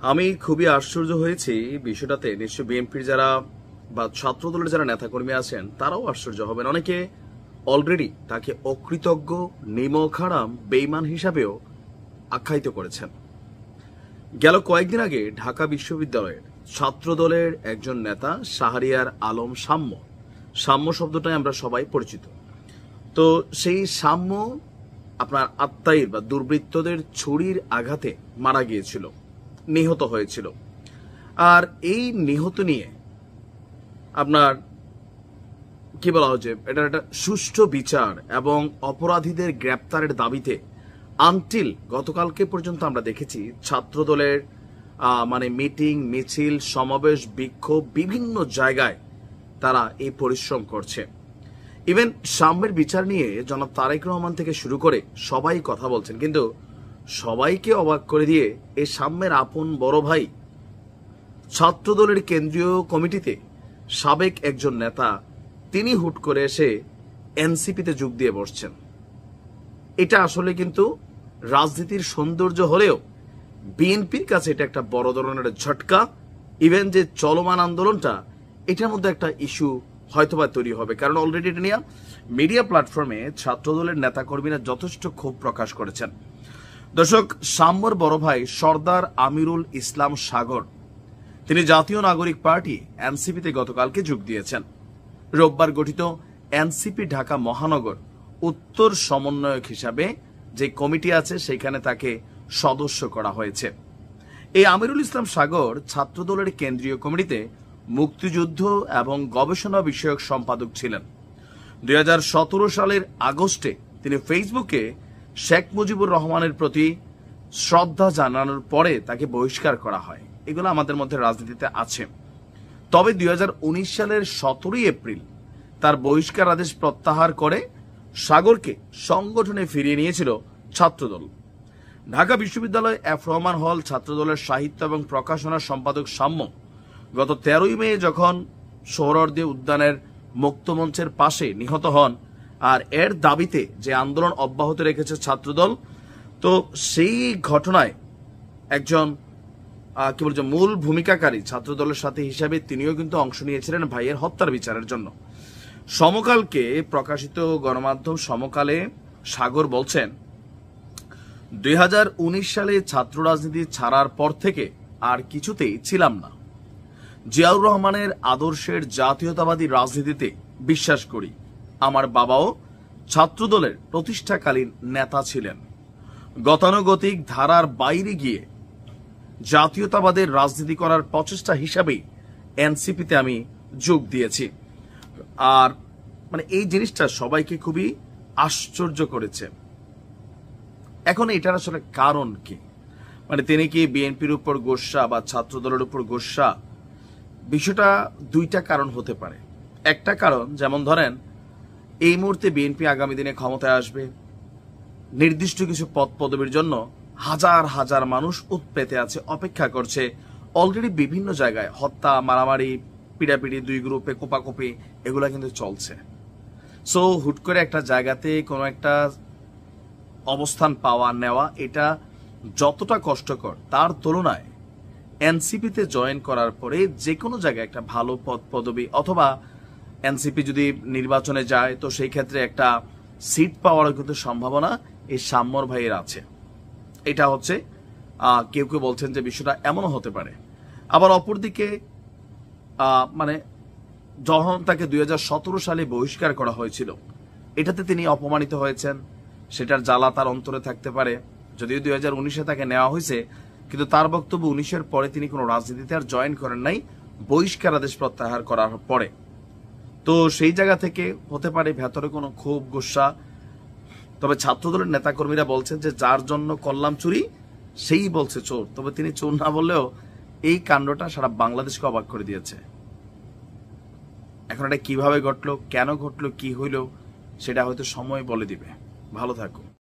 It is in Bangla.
আমি খুবই আশ্চর্য হয়েছি বিষয়টাতে। নিশ্চয় বিএনপির যারা বা ছাত্রদলের যারা নেতাকর্মী আছেন তারাও আশ্চর্য হবেন। অনেকে অলরেডি তাকে অকৃতজ্ঞ, নিমক-হারাম, বেঈমান হিসাবেও আখ্যায়িত করেছেন। গেল কয়েকদিন আগে ঢাকা বিশ্ববিদ্যালয়ের ছাত্রদলের একজন নেতা শাহরিয়ার আলম সাম্য, সাম্য শব্দটাই আমরা সবাই পরিচিত। তো সেই সাম্য আপনার আত্মাইর বা দুর্বৃত্তদের ছুরির আঘাতে মারা গিয়েছিল, নিহত হয়েছিল। আর এই নিহত নিয়ে আপনার কি বলা হচ্ছে, এটা একটা সুষ্ঠু বিচার এবং অপরাধীদের গ্রেপ্তারের দাবিতে আনটিল গতকালকে পর্যন্ত আমরা দেখেছি ছাত্রদলের মিটিং, মিছিল, সমাবেশ, বিক্ষোভ বিভিন্ন জায়গায় তারা এই পরিশ্রম করছে। ইভেন সাম্যের বিচার নিয়ে জনাব তারেক রহমান থেকে শুরু করে সবাই কথা বলছেন, কিন্তু সবাইকে অবাক করে দিয়ে এই সাম্যের আপন বড় ভাই ছাত্রদলের কেন্দ্রীয় কমিটিতে সাবেক একজন নেতা, তিনি হুট করে এসে এনসিপিতে যোগ দিয়ে বসছেন। এটা আসলে কিন্তু রাজনীতির সৌন্দর্য হলেও বিএনপির কাছে এটা একটা বড় ধরনের ঝটকা। ইভেন যে চলমান আন্দোলনটা, এটার মধ্যে একটা ইস্যু হয়তোবা তৈরি হবে, কারণ অলরেডি এটা নিয়ে মিডিয়া প্ল্যাটফর্মে ছাত্রদলের নেতাকর্মীরা যথেষ্ট ক্ষোভ প্রকাশ করেছেন। দর্শক, সাম্যর বড় ভাই সর্দার আমিরুল ইসলাম সাগর, তিনি জাতীয় নাগরিক পার্টি এনসিপিতে গতকালকে যোগ দিয়েছেন। রোববার গঠিত এনসিপি ঢাকা মহানগর উত্তর সমন্বয়ক হিসাবে যে কমিটি আছে সেখানে তাকে সদস্য করা হয়েছে। এই আমিরুল ইসলাম সাগর ছাত্রদলের কেন্দ্রীয় কমিটিতে মুক্তিযুদ্ধ এবং গবেষণা বিষয়ক সম্পাদক ছিলেন। 2017 সালের আগস্টে তিনি ফেসবুকে শেখ মুজিবুর রহমানের প্রতি শ্রদ্ধা জানানোর পরে তাকে বহিষ্কার করা হয়। এগুলো আমাদের মধ্যে রাজনীতিতে আছে। তবে 2019 সালের 17 এপ্রিল তার বহিষ্কার আদেশ প্রত্যাহার করে সাগরকে সংগঠনে ফিরিয়ে নিয়েছিল ছাত্রদল। ঢাকা বিশ্ববিদ্যালয় এফ রহমান হল ছাত্রদলের সাহিত্য এবং প্রকাশনা সম্পাদক সাম্য গত 13 মে যখন সোহরাওয়ার্দী উদ্যানের মুক্তমঞ্চের পাশে নিহত হন, আর এর দাবিতে যে আন্দোলন অব্যাহত রেখেছে ছাত্রদল, তো সেই ঘটনায় একজন মূল ভূমিকাকারী ছাত্রদলের সাথে হিসাবে তিনিও কিন্তু অংশ নিয়েছিলেন ভাইয়ের হত্যার বিচারের জন্য। সমকালকে প্রকাশিত গণমাধ্যম সমকালে সাগর বলছেন, 2019 সালে ছাত্র রাজনীতি ছাড়ার পর থেকে আর কিছুতেই ছিলাম না। জিয়াউর রহমানের আদর্শের জাতীয়তাবাদী রাজনীতিতে বিশ্বাস করি। আমার বাবাও ছাত্রদলের প্রতিষ্ঠাকালীন নেতা ছিলেন। গতানুগতিক ধারার বাইরে গিয়ে জাতীয়তাবাদের রাজনীতি করার প্রচেষ্টা হিসাবেই এনসিপিতে আমি যোগ দিয়েছি। আর এই জিনিসটা সবাইকে খুবই আশ্চর্য করেছে। এখন এটার আসলে কারণ কি? তিনি কি বিএনপির উপর গোস্বা বা ছাত্রদলের উপর গোস্বা? বিষয়টা দুইটা কারণ হতে পারে। একটা কারণ, যেমন ধরেন এই মুহূর্তে বিএনপি আগামী দিনে ক্ষমতায় আসবে, নির্দিষ্ট কিছু পদ পদবীর জন্য হাজার হাজার মানুষ উৎপেতে আছে, অপেক্ষা করছে। অলরেডি বিভিন্ন জায়গায় হত্যা, মারামারি, পিড়াপিড়ি, দুই গ্রুপে কোপাকুপি, এগুলা কিন্তু চলছে। সো হুট করে একটা জায়গাতে কোনো একটা অবস্থান পাওয়া নেওয়া, এটা যতটা কষ্টকর তার তুলনায় এনসিপিতে জয়েন করার পরে যে কোনো জায়গায় একটা ভালো পদ পদবী, অথবা এনসিপি যদি নির্বাচনে যায় তো সেই ক্ষেত্রে একটা সিট পাওয়ার কিন্তু সম্ভাবনা এই সাম্যর ভাইয়ের আছে। এটা হচ্ছে কেউ কেউ বলছেন যে বিষয়টা এমনও হতে পারে। আবার অপরদিকে যখন তাকে 2017 সালে বহিষ্কার করা হয়েছিল, এটাতে তিনি অপমানিত হয়েছেন, সেটার জ্বালা তার অন্তরে থাকতে পারে। যদিও 2019-এ তাকে নেওয়া হয়েছে, কিন্তু তার বক্তব্য 19-এর পরে তিনি কোনো রাজনীতিতে আর জয়েন করেন নাই, বহিষ্কার আদেশ প্রত্যাহার করার পরে। তো সেই জায়গা থেকে হতে পারে ভেতরে কোনো ক্ষোভ, গোস্বা। তবে ছাত্রদলের নেতাকর্মীরা বলছেন যে যার জন্য করলাম চুরি সেই বলছে চোর। তবে তিনি চোর না বললেও এই কাণ্ডটা সারা বাংলাদেশকে অবাক করে দিয়েছে। এখন এটা কিভাবে ঘটলো, কেন ঘটলো, কি হইল, সেটা হয়তো সময় বলে দিবে। ভালো থাকুন।